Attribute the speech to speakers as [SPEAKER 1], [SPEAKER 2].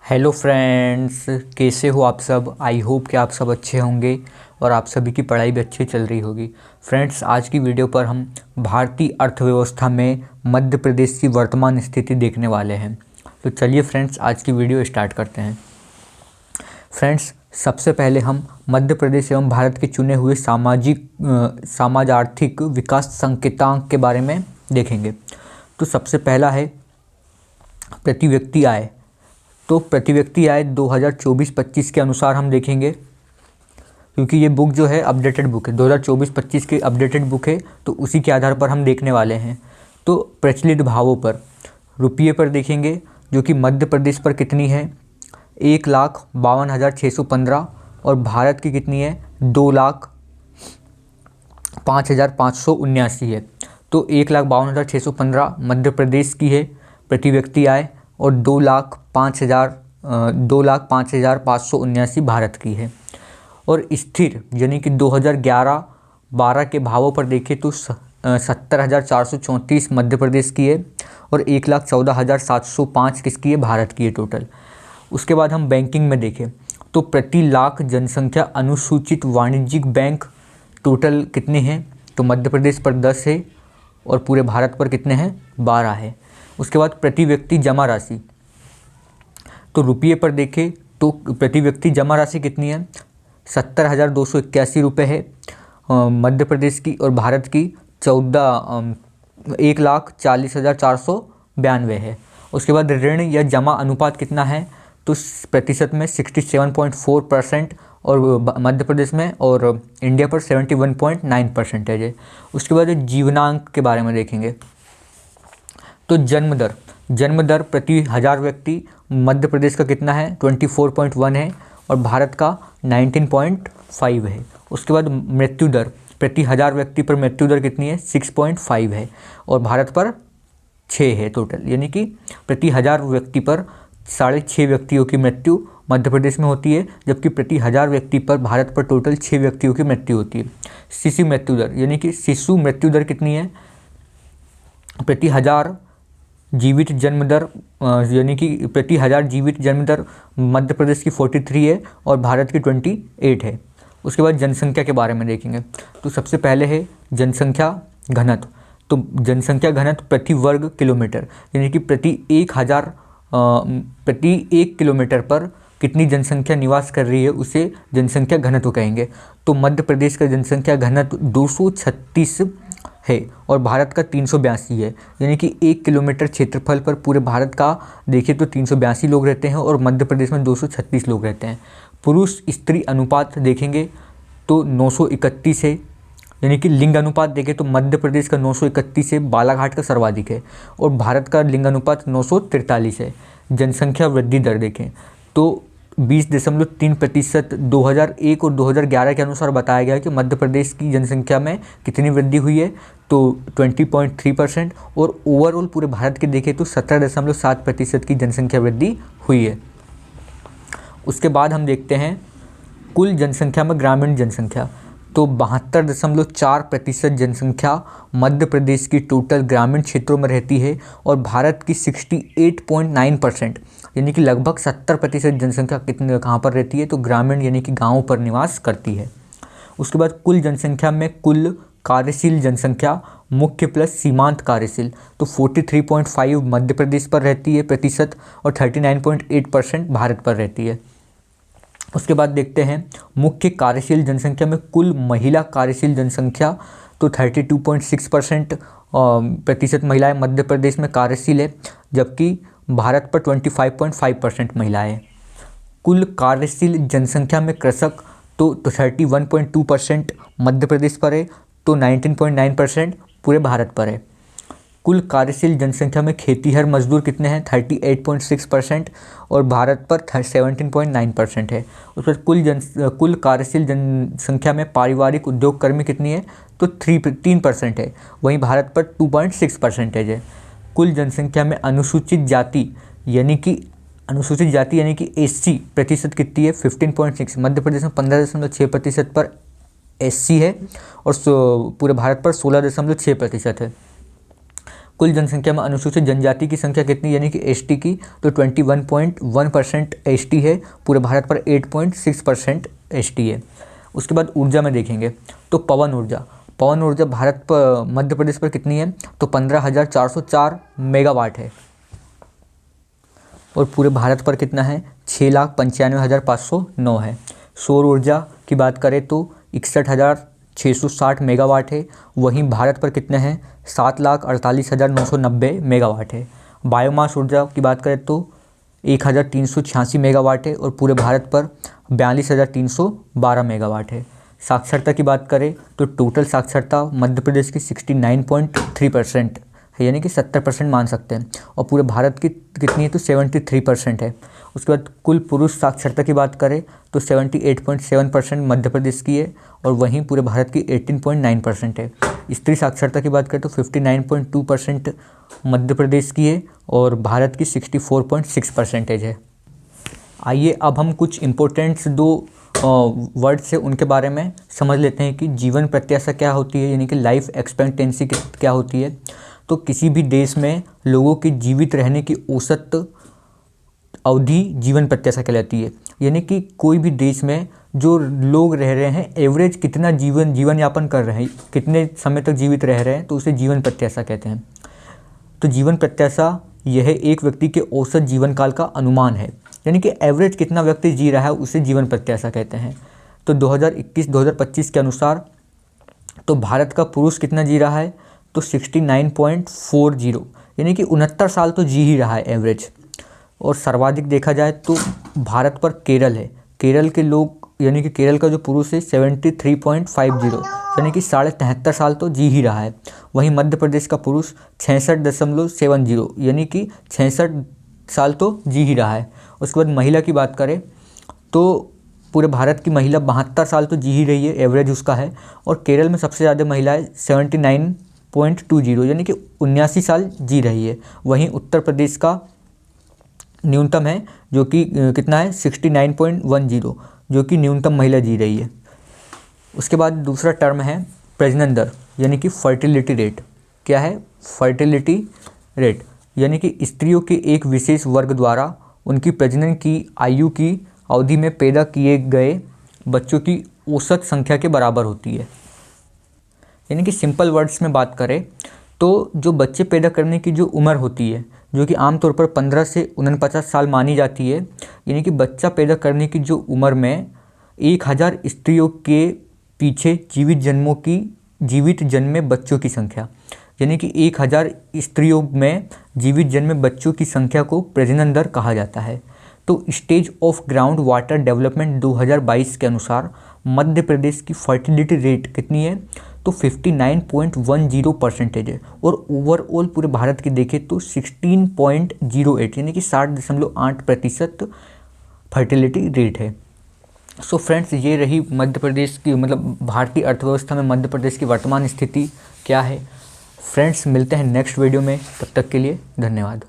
[SPEAKER 1] Hello friends, कैसे हो आप सब। आई होप कि आप सब अच्छे होंगे और आप सभी की पढ़ाई भी अच्छी चल रही होगी। फ्रेंड्स, आज की वीडियो पर हम भारतीय अर्थव्यवस्था में मध्य प्रदेश की वर्तमान स्थिति देखने वाले हैं। तो चलिए फ्रेंड्स, आज की वीडियो स्टार्ट करते हैं। फ्रेंड्स, सबसे पहले हम मध्य प्रदेश एवं भारत के चुने हुए समाज आर्थिक विकास संकेतांक के बारे में देखेंगे। तो सबसे पहला है प्रति व्यक्ति आय। तो प्रति व्यक्ति आय 2024-25 के अनुसार हम देखेंगे, क्योंकि ये बुक जो है अपडेटेड बुक है, 2024-25 की अपडेटेड बुक है, तो उसी के आधार पर हम देखने वाले हैं। तो प्रचलित भावों पर रुपये पर देखेंगे, जो कि मध्य प्रदेश पर कितनी है 1,52,615 और भारत की कितनी है 2,05,579 है। तो 1,52,615 मध्य प्रदेश की है प्रति व्यक्ति आय और 2,05,579 भारत की है। और स्थिर यानी कि 2011-12 के भावों पर देखें तो 70,434 मध्य प्रदेश की है और 1,14,705 किसकी है भारत की है टोटल। उसके बाद हम बैंकिंग में देखें तो प्रति लाख जनसंख्या अनुसूचित वाणिज्यिक बैंक टोटल कितने हैं, तो मध्य प्रदेश पर 10 है और पूरे भारत पर कितने हैं 12 है। उसके बाद प्रति व्यक्ति जमा राशि, तो रुपये पर देखें तो प्रति व्यक्ति जमा राशि कितनी है 70,281 रुपये है मध्य प्रदेश की, और भारत की 1,40,492 है। उसके बाद ऋण या जमा अनुपात कितना है, तो प्रतिशत में 67.4% और मध्य प्रदेश में, और इंडिया पर 71.9% है। उसके बाद जीवनांक के बारे में देखेंगे तो जन्म दर प्रति 1000 व्यक्ति मध्य प्रदेश का कितना है 24.1 है और भारत का 19.5 है। उसके बाद मृत्यु दर प्रति 1000 व्यक्ति पर मृत्यु दर कितनी है 6.5 है और भारत पर 6 है टोटल, यानी कि प्रति 1000 व्यक्ति पर 6.5 व्यक्तियों की मृत्यु मध्य प्रदेश में होती है, जबकि प्रति 1000 व्यक्ति पर भारत पर टोटल 6 व्यक्तियों की मृत्यु होती है। शिशु मृत्यु दर यानी कि शिशु मृत्यु दर कितनी है प्रति 1000 जीवित जन्म दर, यानी कि प्रति 1000 जीवित जन्म दर मध्य प्रदेश की 43 है और भारत की 28 है। उसके बाद जनसंख्या के बारे में देखेंगे तो सबसे पहले है जनसंख्या घनत्व। तो जनसंख्या घनत्व प्रति वर्ग किलोमीटर, यानी कि प्रति 1 किलोमीटर पर कितनी जनसंख्या निवास कर रही है उसे जनसंख्या घनत्व कहेंगे। तो मध्य प्रदेश का जनसंख्या घनत्व 236 है और भारत का 382 है, यानी कि 1 किलोमीटर क्षेत्रफल पर पूरे भारत का देखें तो 382 लोग रहते हैं और मध्य प्रदेश में 236 लोग रहते हैं। पुरुष स्त्री अनुपात देखेंगे तो 931 है, यानी कि लिंग अनुपात देखें तो मध्य प्रदेश का 931 है, बालाघाट का सर्वाधिक है और भारत का लिंग अनुपात 943 है। जनसंख्या वृद्धि दर देखें तो 20.3% 2001 और 2011 के अनुसार बताया गया है कि मध्य प्रदेश की जनसंख्या में कितनी वृद्धि हुई है, तो 20.3%, और ओवरऑल पूरे भारत के देखें तो 17.7% की जनसंख्या वृद्धि हुई है। उसके बाद हम देखते हैं कुल जनसंख्या में ग्रामीण जनसंख्या, तो 72.4% जनसंख्या मध्य प्रदेश की टोटल ग्रामीण क्षेत्रों में रहती है और भारत की 68.9% यानी कि लगभग 70% जनसंख्या कहाँ पर रहती है, तो ग्रामीण यानी कि गाँवों पर निवास करती है। उसके बाद कुल जनसंख्या में कुल कार्यशील जनसंख्या मुख्य प्लस सीमांत कार्यशील, तो 43.5 मध्य प्रदेश पर रहती है प्रतिशत और 39.8% भारत पर रहती है। उसके बाद देखते हैं मुख्य कार्यशील जनसंख्या में कुल महिला कार्यशील जनसंख्या, तो 32.6% प्रतिशत महिलाएं मध्य प्रदेश में कार्यशील है, जबकि भारत पर 25.5% महिलाएं। कुल कार्यशील जनसंख्या में कृषक तो 31.2% मध्य प्रदेश पर है, तो 19.9% पूरे भारत पर है। कुल कार्यशील जनसंख्या में खेतीहर मजदूर कितने हैं 38.6% और भारत पर 17.9% है। उस पर कुल कार्यशील जनसंख्या में पारिवारिक उद्योग कर्मी कितनी है, तो 3% है, वहीं भारत पर 2.6% है। कुल जनसंख्या में अनुसूचित जाति यानी कि SC प्रतिशत कितनी है 15.6, मध्य प्रदेश में 15.6% पर SC है और पूरे भारत पर 16.6% है। कुल जनसंख्या में अनुसूचित जनजाति की संख्या कितनी, यानी कि एसटी की, तो 21.1% एसटी है। पूरे भारत पर 8.6% एसटी है। उसके बाद ऊर्जा में देखेंगे तो पवन ऊर्जा भारत पर, मध्य प्रदेश पर कितनी है, तो 15,404 मेगावाट है। और पूरे भारत पर कितना है, 6,95,509 है। सौर ऊर्जा की बात करें तो 61,660 मेगावाट है। वहीं भारत पर कितने हैं, 7,48,990 मेगावाट है। बायोमास ऊर्जा की बात करें तो 1,386 मेगावाट है और पूरे भारत पर 42,312 मेगावाट है। साक्षरता की बात करें तो टोटल साक्षरता मध्य प्रदेश की 69.3% है, यानी कि 70% मान सकते हैं। और पूरे भारत की कितनी है, तो 73% है। उसके बाद कुल पुरुष साक्षरता की बात करें तो 78.7% मध्य प्रदेश की है और वहीं पूरे भारत की 18.9% है। स्त्री साक्षरता की बात करें तो 59.2% मध्य प्रदेश की है और भारत की 64.6% है। आइए अब हम कुछ इम्पोर्टेंट्स दो वर्ड से उनके बारे में समझ लेते हैं कि जीवन प्रत्याशा क्या होती है, यानी कि लाइफ एक्सपेक्टेंसी क्या होती है। तो किसी भी देश में लोगों की जीवित रहने की औसत अवधि जीवन प्रत्याशा कहलाती है। यानी कि कोई भी देश में जो लोग रह रहे हैं, एवरेज कितना जीवन यापन कर रहे हैं, कितने समय तक जीवित रह रहे हैं, तो उसे जीवन प्रत्याशा कहते हैं। तो जीवन प्रत्याशा यह एक व्यक्ति के औसत जीवन काल का अनुमान है, यानी कि एवरेज कितना व्यक्ति जी रहा है उसे जीवन प्रत्याशा कहते हैं। तो 2021-2025 के अनुसार तो भारत का पुरुष कितना जी रहा है, तो 69.40, यानी कि 69 साल तो जी ही रहा है एवरेज। और सर्वाधिक देखा जाए तो भारत पर केरल है। केरल के लोग, यानी कि केरल का जो पुरुष है 73.50, यानी कि 73.5 साल तो जी ही रहा है। वहीं मध्य प्रदेश का पुरुष 66.70, यानी कि 66 साल तो जी ही रहा है। उसके बाद महिला की बात करें तो पूरे भारत की महिला 72 साल तो जी ही रही है, एवरेज उसका है। और केरल में सबसे ज़्यादा महिलाएं 79.20, यानी कि 79 साल जी रही है। वहीं उत्तर प्रदेश का न्यूनतम है जो कि कितना है, 69.10, जो कि न्यूनतम महिला जी रही है। उसके बाद दूसरा टर्म है प्रजनन दर, यानी कि फर्टिलिटी रेट। क्या है, फर्टिलिटी रेट, यानी कि स्त्रियों के एक विशेष वर्ग द्वारा उनकी प्रजनन की आयु की अवधि में पैदा किए गए बच्चों की औसत संख्या के बराबर होती है। यानी कि सिंपल वर्ड्स में बात करें तो जो बच्चे पैदा करने की जो उम्र होती है, जो कि आमतौर पर 15 से 49 साल मानी जाती है, यानी कि बच्चा पैदा करने की जो उम्र में 1000 स्त्रियों के पीछे जीवित जन्मे बच्चों की संख्या, यानी कि 1000 स्त्रियों में जीवित जन्मे बच्चों की संख्या को प्रजनन दर कहा जाता है। तो stage of ground water development 2022 के अनुसार मध्य प्रदेश की फर्टिलिटी रेट कितनी है, तो 59.10% है। और ओवरऑल पूरे भारत की देखें तो 16.08, यानी कि 60.8% फर्टिलिटी रेट है। सो फ्रेंड्स, ये रही मध्य प्रदेश की, मतलब भारतीय अर्थव्यवस्था में मध्य प्रदेश की वर्तमान स्थिति क्या है। फ्रेंड्स, मिलते हैं नेक्स्ट वीडियो में, तब तक के लिए धन्यवाद।